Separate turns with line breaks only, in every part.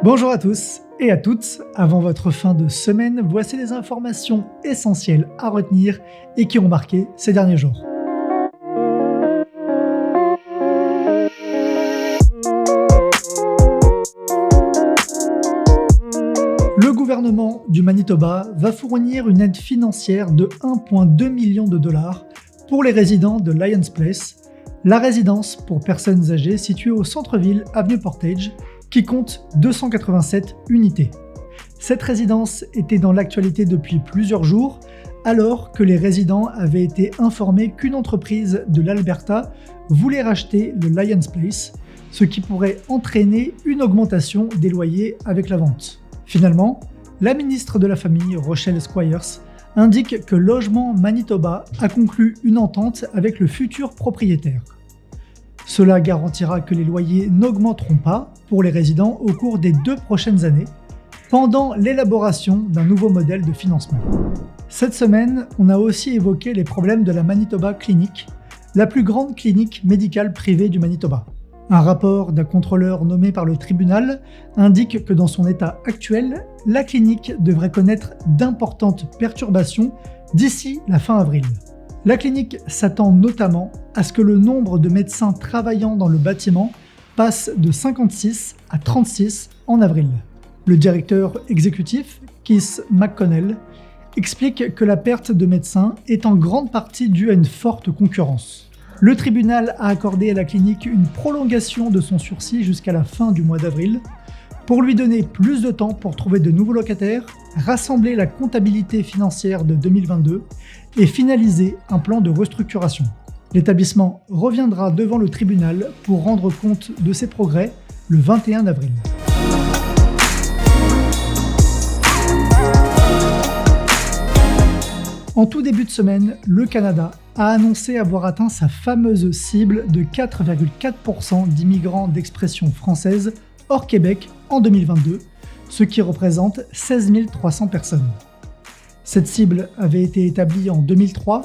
Bonjour à tous et à toutes, avant votre fin de semaine, voici les informations essentielles à retenir et qui ont marqué ces derniers jours. Le gouvernement du Manitoba va fournir une aide financière de 1,2 million de dollars pour les résidents de Lions Place, la résidence pour personnes âgées située au centre-ville avenue Portage, qui compte 287 unités. Cette résidence était dans l'actualité depuis plusieurs jours, alors que les résidents avaient été informés qu'une entreprise de l'Alberta voulait racheter le Lions Place, ce qui pourrait entraîner une augmentation des loyers avec la vente. Finalement, la ministre de la Famille, Rochelle Squires, indique que Logement Manitoba a conclu une entente avec le futur propriétaire. Cela garantira que les loyers n'augmenteront pas pour les résidents au cours des 2 prochaines années, pendant l'élaboration d'un nouveau modèle de financement. Cette semaine, on a aussi évoqué les problèmes de la Manitoba Clinic, la plus grande clinique médicale privée du Manitoba. Un rapport d'un contrôleur nommé par le tribunal indique que dans son état actuel, la clinique devrait connaître d'importantes perturbations d'ici la fin avril. La clinique s'attend notamment à ce que le nombre de médecins travaillant dans le bâtiment passe de 56 à 36 en avril. Le directeur exécutif, Keith McConnell, explique que la perte de médecins est en grande partie due à une forte concurrence. Le tribunal a accordé à la clinique une prolongation de son sursis jusqu'à la fin du mois d'avril pour lui donner plus de temps pour trouver de nouveaux locataires, rassembler la comptabilité financière de 2022 et finaliser un plan de restructuration. L'établissement reviendra devant le tribunal pour rendre compte de ses progrès le 21 avril. En tout début de semaine, le Canada a annoncé avoir atteint sa fameuse cible de 4,4% d'immigrants d'expression française hors Québec en 2022, ce qui représente 16 300 personnes. Cette cible avait été établie en 2003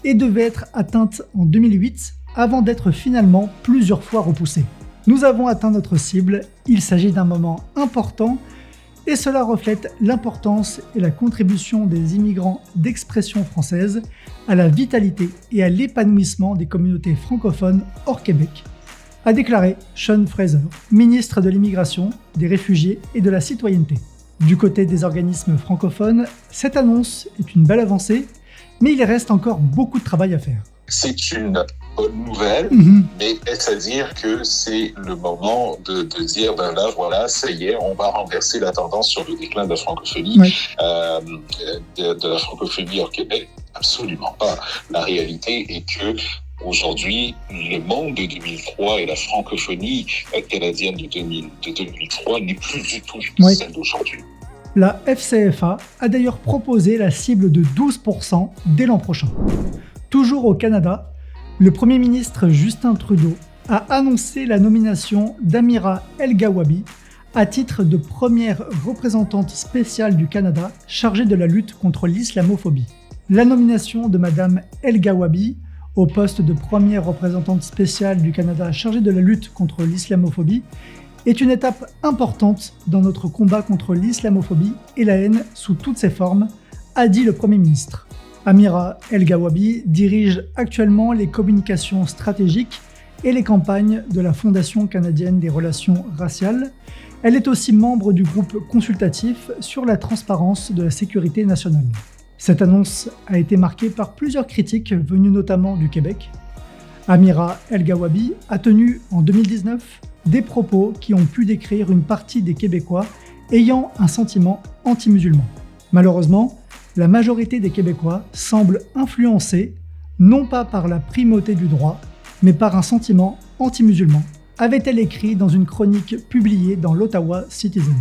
et devait être atteinte en 2008 avant d'être finalement plusieurs fois repoussée. Nous avons atteint notre cible, il s'agit d'un moment important et cela reflète l'importance et la contribution des immigrants d'expression française à la vitalité et à l'épanouissement des communautés francophones hors Québec, a déclaré Sean Fraser, ministre de l'Immigration, des Réfugiés et de la Citoyenneté. Du côté des organismes francophones, cette annonce est une belle avancée, mais il reste encore beaucoup de travail à faire.
C'est une bonne nouvelle, mais est-ce à dire que c'est le moment de dire, ben là, voilà, ça y est, on va renverser la tendance sur le déclin de la francophonie, de la francophonie hors Québec? Absolument pas. La réalité est que aujourd'hui, le monde de 2003 et la francophonie canadienne de 2003 n'est plus du tout celle d'aujourd'hui.
La FCFA a d'ailleurs proposé la cible de 12% dès l'an prochain. Toujours au Canada, le Premier ministre Justin Trudeau a annoncé la nomination d'Amira El-Gawabi à titre de première représentante spéciale du Canada chargée de la lutte contre l'islamophobie. La nomination de Madame El-Gawabi au poste de première représentante spéciale du Canada chargée de la lutte contre l'islamophobie est une étape importante dans notre combat contre l'islamophobie et la haine sous toutes ses formes, a dit le Premier ministre. Amira El-Gawabi dirige actuellement les communications stratégiques et les campagnes de la Fondation canadienne des relations raciales. Elle est aussi membre du groupe consultatif sur la transparence de la sécurité nationale. Cette annonce a été marquée par plusieurs critiques venues notamment du Québec. Amira El-Gawabi a tenu en 2019 des propos qui ont pu décrire une partie des Québécois ayant un sentiment anti-musulman. Malheureusement, la majorité des Québécois semble influencée non pas par la primauté du droit, mais par un sentiment anti-musulman, avait-elle écrit dans une chronique publiée dans l'Ottawa Citizen.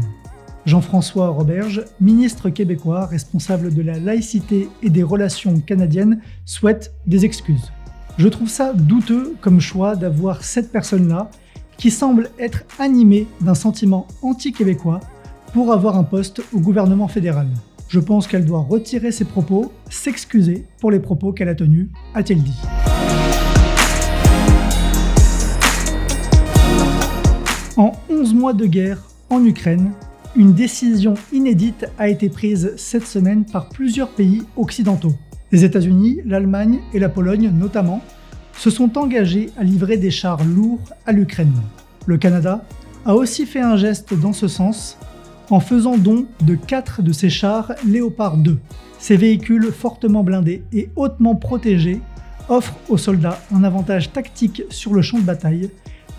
Jean-François Roberge, ministre québécois responsable de la laïcité et des relations canadiennes, souhaite des excuses. Je trouve ça douteux comme choix d'avoir cette personne-là qui semble être animée d'un sentiment anti-québécois pour avoir un poste au gouvernement fédéral. Je pense qu'elle doit retirer ses propos, s'excuser pour les propos qu'elle a tenus, a-t-il dit. En 11 mois de guerre en Ukraine, une décision inédite a été prise cette semaine par plusieurs pays occidentaux. Les États-Unis, l'Allemagne et la Pologne notamment se sont engagés à livrer des chars lourds à l'Ukraine. Le Canada a aussi fait un geste dans ce sens en faisant don de 4 de ses chars Léopard 2. Ces véhicules fortement blindés et hautement protégés offrent aux soldats un avantage tactique sur le champ de bataille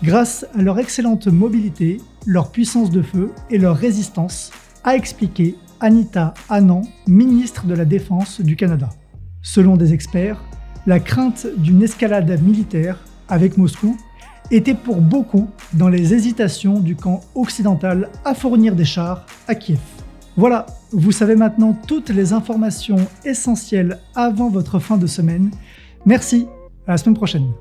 grâce à leur excellente mobilité, leur puissance de feu et leur résistance, a expliqué Anita Anand, ministre de la Défense du Canada. Selon des experts, la crainte d'une escalade militaire avec Moscou était pour beaucoup dans les hésitations du camp occidental à fournir des chars à Kiev. Voilà, vous savez maintenant toutes les informations essentielles avant votre fin de semaine. Merci, à la semaine prochaine.